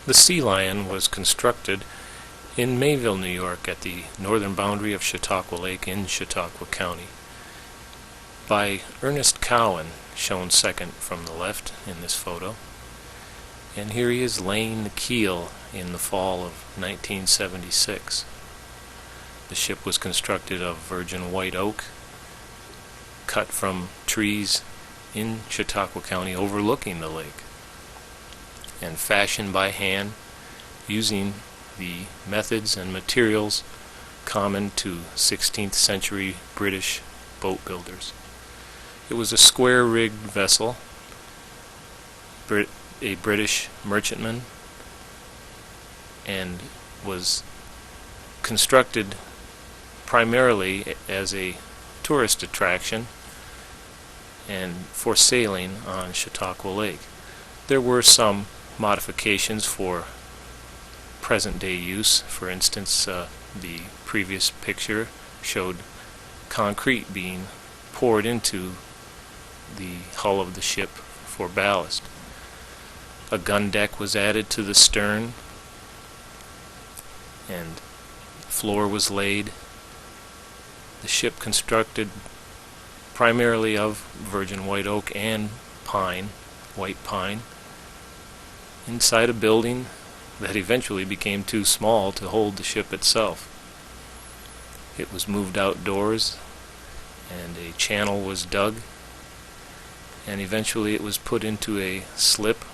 The Sea Lion was constructed in Mayville, New York, at the northern boundary of Chautauqua Lake in Chautauqua County, by Ernest Cowan, shown second from the left in this photo. And here he is laying the keel in the fall of 1976. The ship was constructed of virgin white oak, cut from trees in Chautauqua County overlooking the lake, and fashioned by hand using the methods and materials common to 16th century British boat builders. It was a square-rigged vessel, a British merchantman, and was constructed primarily as a tourist attraction and for sailing on Chautauqua Lake. There were some modifications for present-day use. For instance, the previous picture showed concrete being poured into the hull of the ship for ballast. A gun deck was added to the stern, and floor was laid. The ship constructed primarily of virgin white oak and pine, white pine, inside a building that eventually became too small to hold the ship itself. It was moved outdoors, and a channel was dug, and eventually it was put into a slip,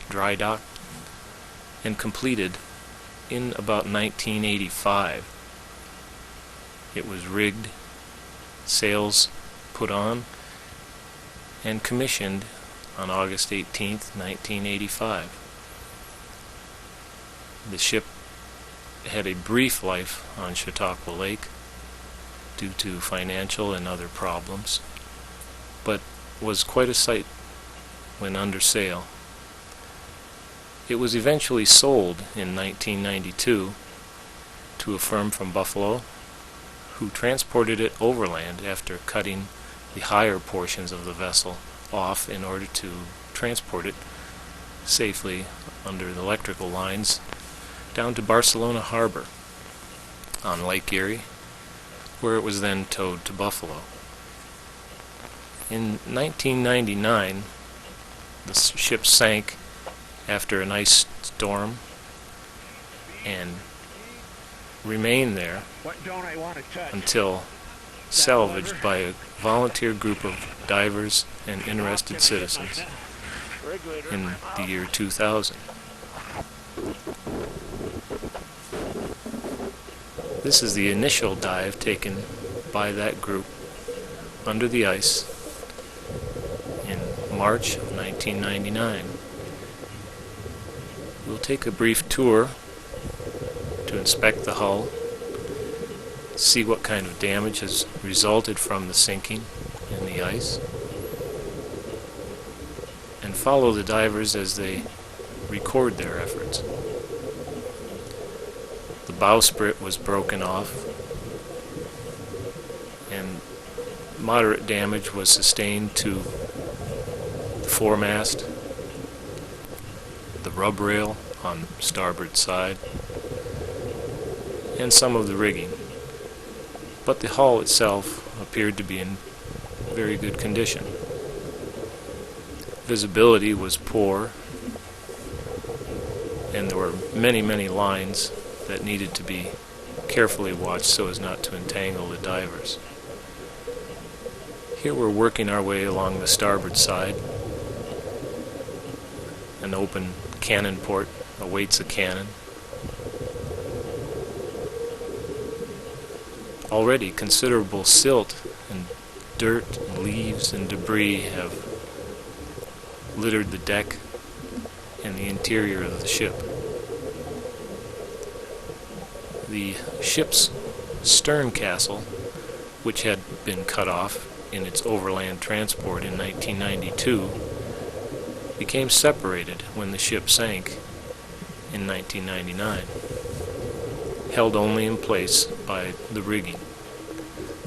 dry dock, and completed in about 1985. It was rigged, sails put on, and commissioned on August 18th, 1985. The ship had a brief life on Chautauqua Lake due to financial and other problems, but was quite a sight when under sail. It was eventually sold in 1992 to a firm from Buffalo, who transported it overland after cutting the higher portions of the vessel off in order to transport it safely under the electrical lines down to Barcelona Harbor on Lake Erie, where it was then towed to Buffalo. In 1999, the ship sank after an ice storm and remained there until salvaged by a volunteer group of divers and interested citizens in the year 2000. This is the initial dive taken by that group under the ice in March of 1999. We'll take a brief tour to inspect the hull, see what kind of damage has resulted from the sinking in the ice, and follow the divers as they record their efforts. The bowsprit was broken off, and moderate damage was sustained to the foremast, the rub rail on the starboard side, and some of the rigging. But the hull itself appeared to be in very good condition. Visibility was poor, and there were many lines that needed to be carefully watched so as not to entangle the divers. Here we're working our way along the starboard side. An open cannon port awaits a cannon. Already considerable silt and dirt and leaves and debris have littered the deck and the interior of the ship. The ship's stern castle, which had been cut off in its overland transport in 1992, became separated when the ship sank in 1999, held only in place by the rigging,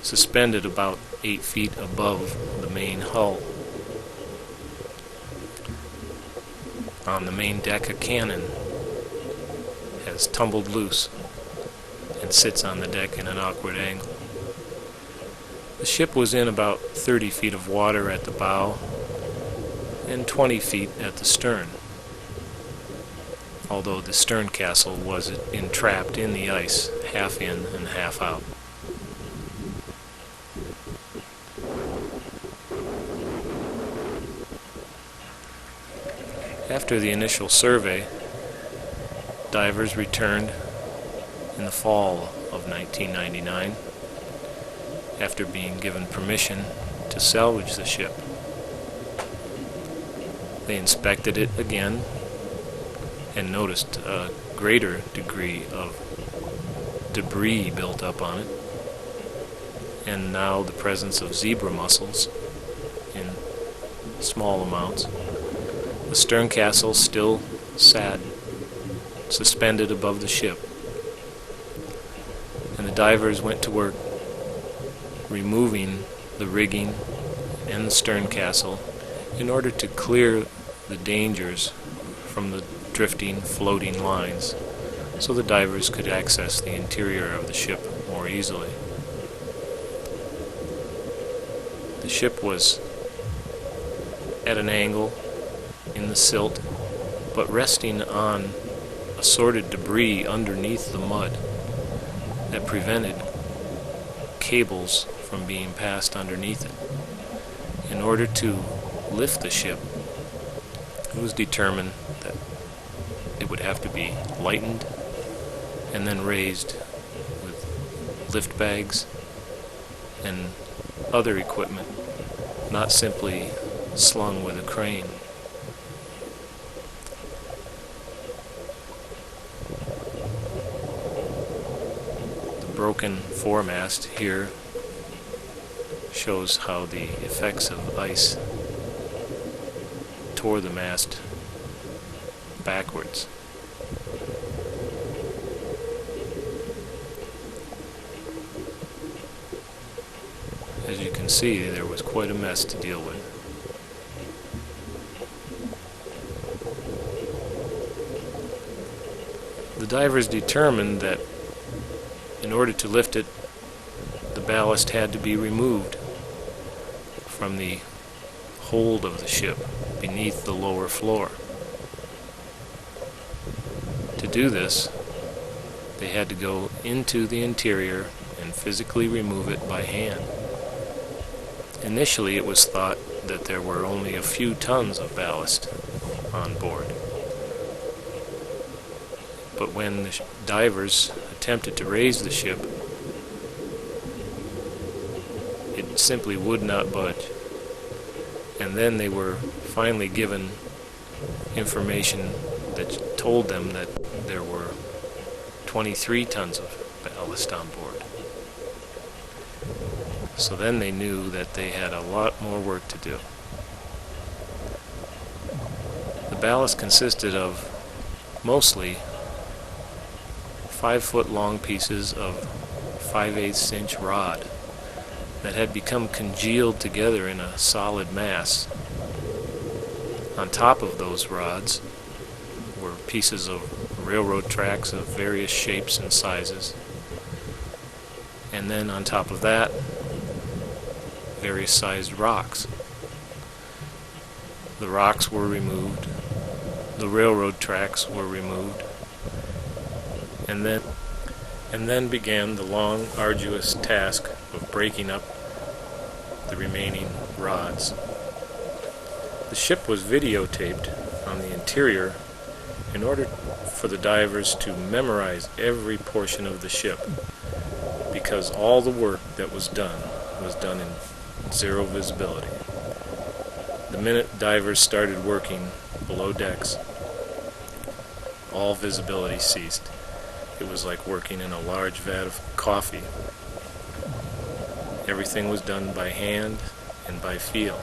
suspended about 8 feet above the main hull. On the main deck, a cannon has tumbled loose and sits on the deck in an awkward angle. The ship was in about 30 feet of water at the bow and 20 feet at the stern, although the stern castle was entrapped in the ice, half in and half out. After the initial survey, divers returned in the fall of 1999 after being given permission to salvage the ship. They inspected it again and noticed a greater degree of debris built up on it, and now the presence of zebra mussels in small amounts. The stern castle still sat suspended above the ship, and the divers went to work removing the rigging and the stern castle in order to clear the dangers from the drifting, floating lines, so the divers could access the interior of the ship more easily. The ship was at an angle in the silt, but resting on assorted debris underneath the mud that prevented cables from being passed underneath it. In order to lift the ship, it was determined that it would have to be lightened and then raised with lift bags and other equipment, not simply slung with a crane. The broken foremast here shows how the effects of ice tore the mast backwards. As you can see, there was quite a mess to deal with. The divers determined that in order to lift it, the ballast had to be removed from the hold of the ship beneath the lower floor. To do this, they had to go into the interior and physically remove it by hand. Initially, it was thought that there were only a few tons of ballast on board. But when the divers attempted to raise the ship, it simply would not budge. And then they were finally given information that told them that there were 23 tons of ballast on board. So then they knew that they had a lot more work to do. The ballast consisted of mostly 5-foot long pieces of 5/8 inch rod that had become congealed together in a solid mass. On top of those rods were pieces of railroad tracks of various shapes and sizes, and then on top of that, various sized rocks. The rocks were removed, the railroad tracks were removed, and then began the long, arduous task of breaking up the remaining rods. The ship was videotaped on the interior in order for the divers to memorize every portion of the ship, because all the work that was done in zero visibility. The minute divers started working below decks, all visibility ceased. It was like working in a large vat of coffee. Everything was done by hand and by feel.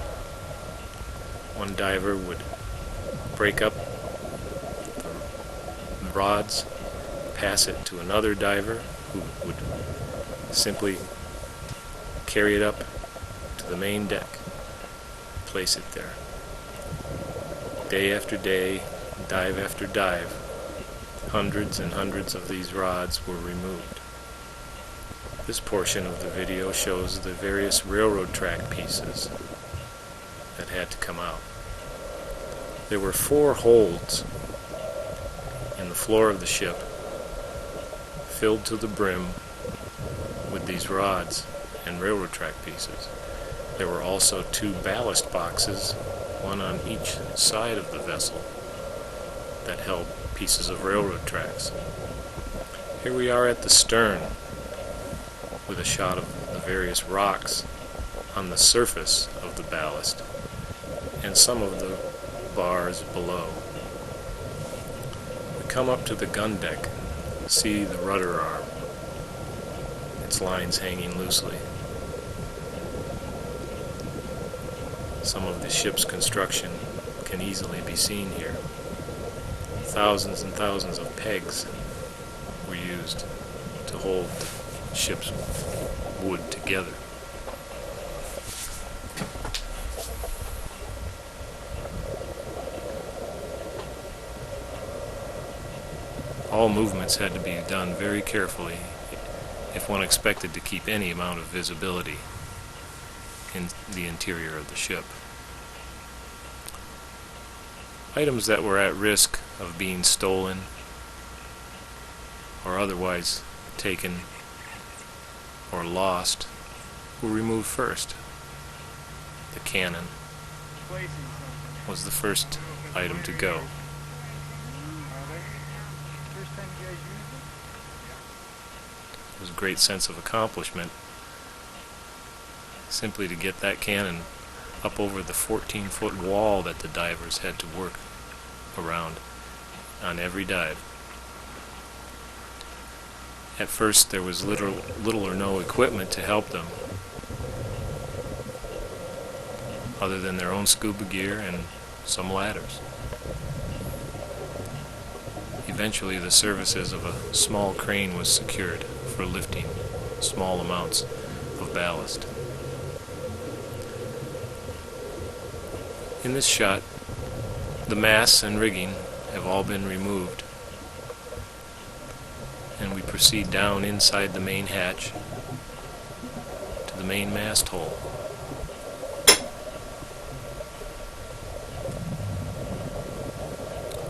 One diver would break up the rods, pass it to another diver who would simply carry it up to the main deck, place it there. Day after day, dive after dive, Hundreds and hundreds of these rods were removed. This portion of the video shows the various railroad track pieces that had to come out. There were 4 holes in the floor of the ship filled to the brim with these rods and railroad track pieces. There were also 2 ballast boxes, one on each side of the vessel, that held pieces of railroad tracks. Here we are at the stern with a shot of the various rocks on the surface of the ballast and some of the bars below. We come up to the gun deck and see the rudder arm, its lines hanging loosely. Some of the ship's construction can easily be seen here. Thousands and thousands of pegs were used to hold the ship's wood together. All movements had to be done very carefully if one expected to keep any amount of visibility in the interior of the ship. Items that were at risk of being stolen or otherwise taken or lost were removed first. The cannon was the first item to go. It was a great sense of accomplishment simply to get that cannon up over the 14-foot wall that the divers had to work around on every dive. At first there was little or no equipment to help them other than their own scuba gear and some ladders. Eventually the services of a small crane was secured for lifting small amounts of ballast. In this shot, the masts and rigging have all been removed, and we proceed down inside the main hatch to the main mast hole.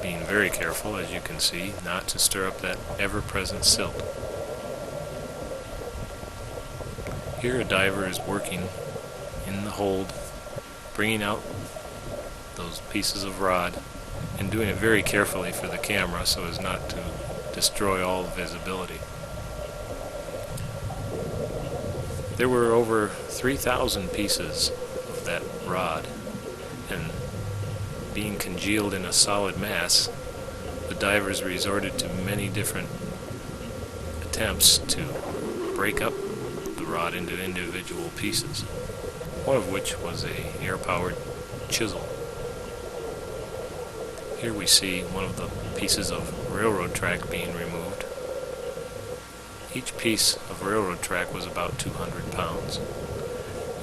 Being very careful, as you can see, not to stir up that ever-present silt. Here a diver is working in the hold, bringing out those pieces of rod and doing it very carefully for the camera so as not to destroy all visibility. There were over 3,000 pieces of that rod, and being congealed in a solid mass, the divers resorted to many different attempts to break up the rod into individual pieces, one of which was a air-powered chisel. Here we see one of the pieces of railroad track being removed. Each piece of railroad track was about 200 pounds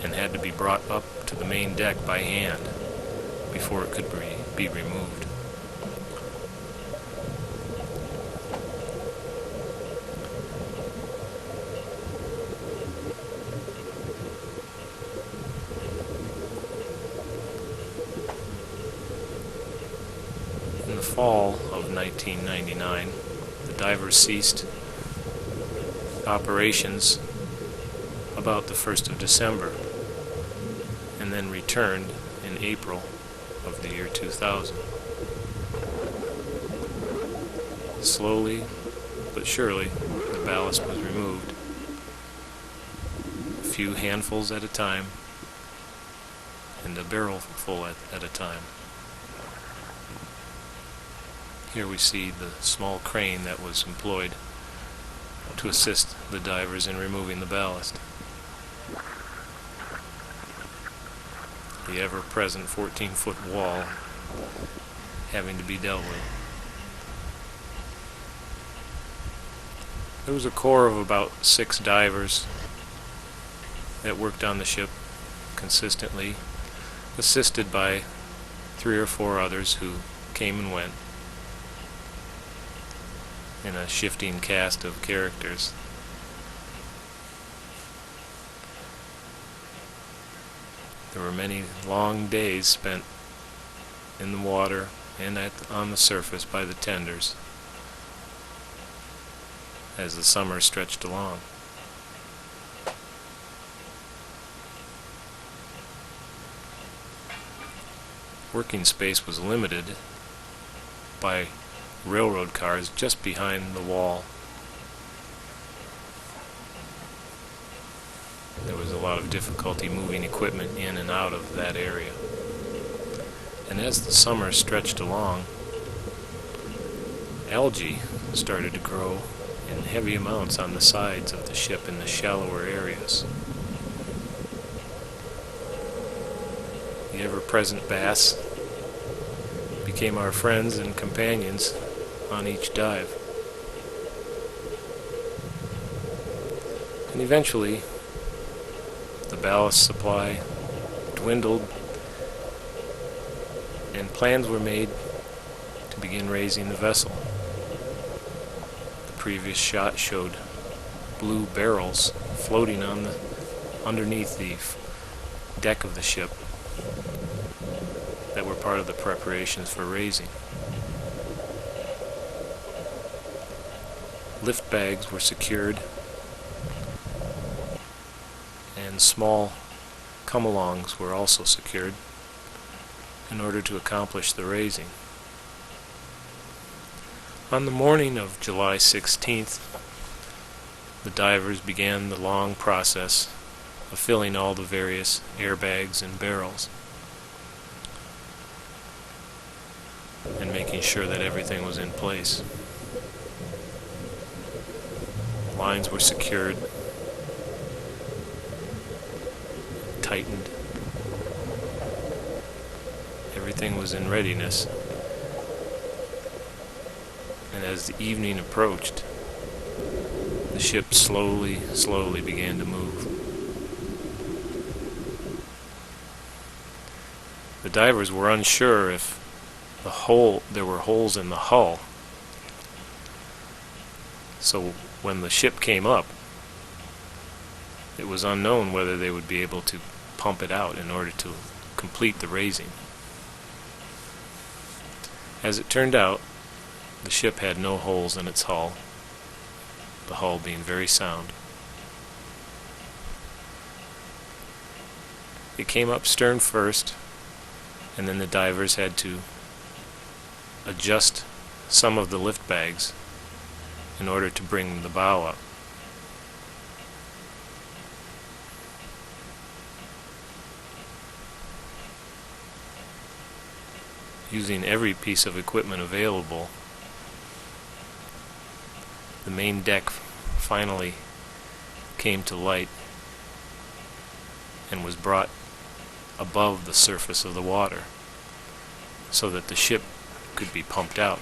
and had to be brought up to the main deck by hand before it could be removed. In the fall of 1999, the divers ceased operations about the 1st of December and then returned in April of the year 2000. Slowly but surely the ballast was removed, a few handfuls at a time and a barrel full at a time. Here we see the small crane that was employed to assist the divers in removing the ballast. The ever-present 14-foot wall having to be dealt with. There was a corps of about 6 divers that worked on the ship consistently, assisted by 3 or 4 others who came and went. in a shifting cast of characters. There were many long days spent in the water and on the surface by the tenders as the summer stretched along. Working space was limited by railroad cars just behind the wall. There was a lot of difficulty moving equipment in and out of that area. And as the summer stretched along, algae started to grow in heavy amounts on the sides of the ship in the shallower areas. The ever-present bass became our friends and companions on each dive. And eventually, the ballast supply dwindled, and plans were made to begin raising the vessel. The previous shot showed blue barrels floating underneath the deck of the ship that were part of the preparations for raising. Lift bags were secured, and small come-alongs were also secured in order to accomplish the raising. On the morning of July 16th, the divers began the long process of filling all the various airbags and barrels and making sure that everything was in place. Lines were secured, tightened. Everything was in readiness. And as the evening approached, the ship slowly began to move. The divers were unsure if there were holes in the hull. So when the ship came up, it was unknown whether they would be able to pump it out in order to complete the raising. As it turned out, the ship had no holes in its hull, the hull being very sound. It came up stern first, and then the divers had to adjust some of the lift bags in order to bring the bow up. Using every piece of equipment available, the main deck finally came to light and was brought above the surface of the water so that the ship could be pumped out.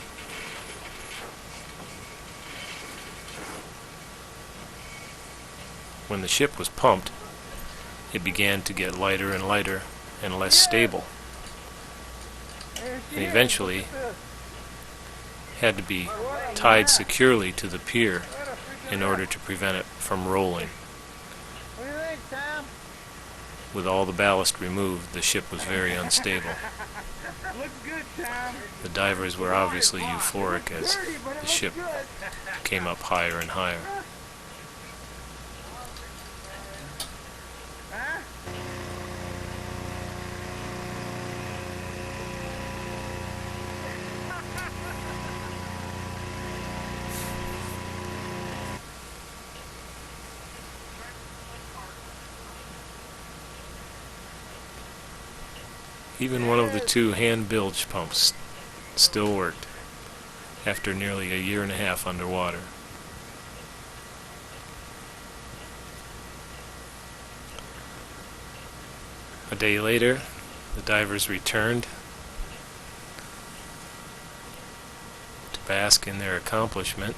When the ship was pumped, it began to get lighter and lighter and less stable, and eventually had to be tied securely to the pier in order to prevent it from rolling. With all the ballast removed, the ship was very unstable. The divers were obviously euphoric as the ship came up higher and higher. Even one of the two hand bilge pumps still worked after nearly a year and a half underwater. A day later, the divers returned to bask in their accomplishment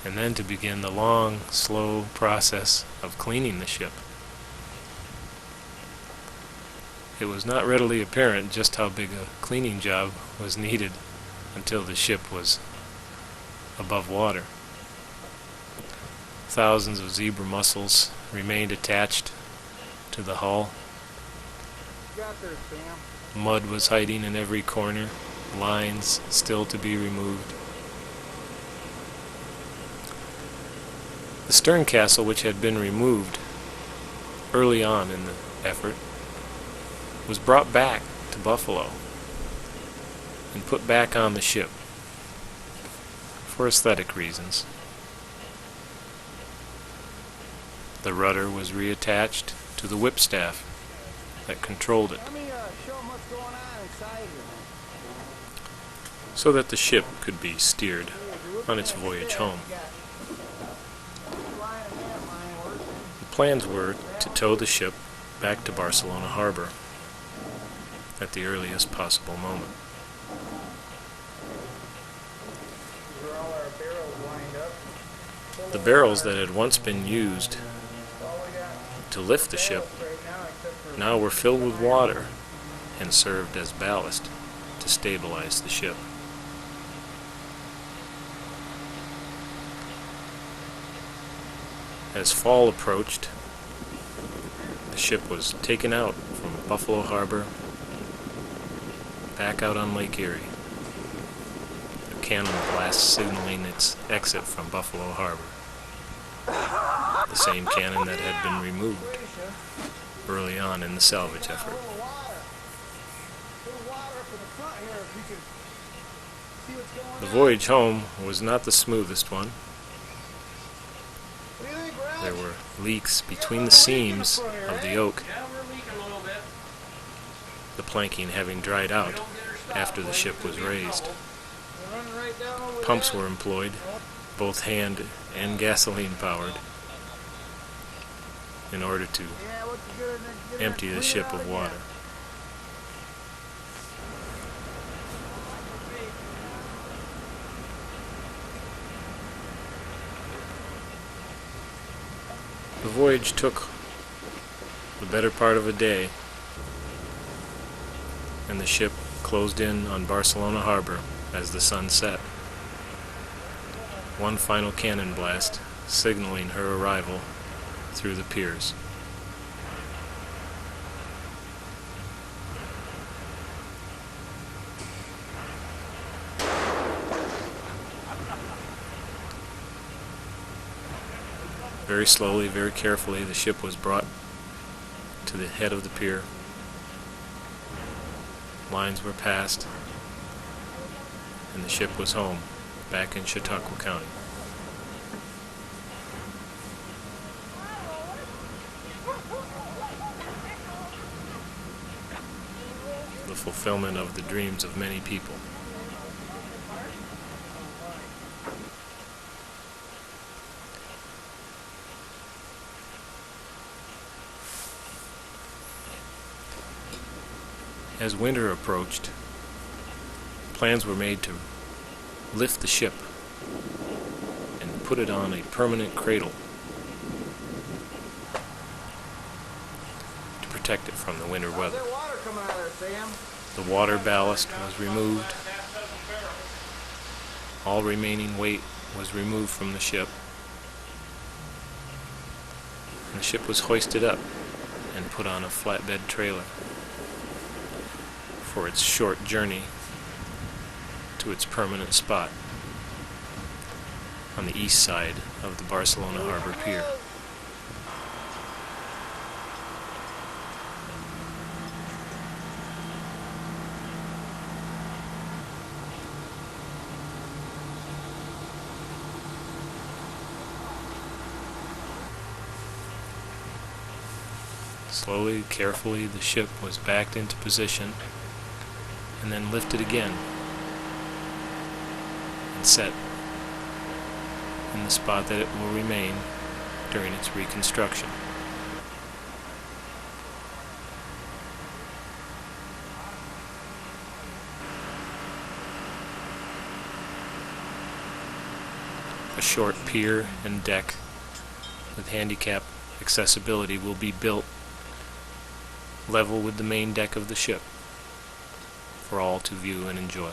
and then to begin the long, slow process of cleaning the ship. It was not readily apparent just how big a cleaning job was needed until the ship was above water. Thousands of zebra mussels remained attached to the hull. Mud was hiding in every corner, lines still to be removed. The stern castle, which had been removed early on in the effort, was brought back to Buffalo and put back on the ship for aesthetic reasons. The rudder was reattached to the whipstaff that controlled it, so that the ship could be steered on its voyage home. The plans were to tow the ship back to Barcelona harbor at the earliest possible moment. The barrels that had once been used to lift the ship now were filled with water and served as ballast to stabilize the ship. As fall approached, the ship was taken out from Buffalo Harbor back out on Lake Erie, a cannon blast signaling its exit from Buffalo Harbor, the same cannon that had been removed early on in the salvage effort. The voyage home was not the smoothest one. There were leaks between the seams of the oak, the planking having dried out after the ship was raised. Pumps were employed, both hand and gasoline powered, in order to empty the ship of water. The voyage took the better part of a day, and the ship closed in on Barcelona harbor as the sun set. One final cannon blast signaling her arrival through the piers. Very slowly, very carefully, the ship was brought to the head of the pier. Lines were passed, and the ship was home, back in Chautauqua County. The fulfillment of the dreams of many people. As winter approached, plans were made to lift the ship and put it on a permanent cradle to protect it from the winter weather. The water ballast was removed. All remaining weight was removed from the ship, and the ship was hoisted up and put on a flatbed trailer for its short journey to its permanent spot on the east side of the Barcelona Harbor Pier. Slowly, carefully, the ship was backed into position and then lifted again and set in the spot that it will remain during its reconstruction. A short pier and deck with handicap accessibility will be built level with the main deck of the ship for all to view and enjoy.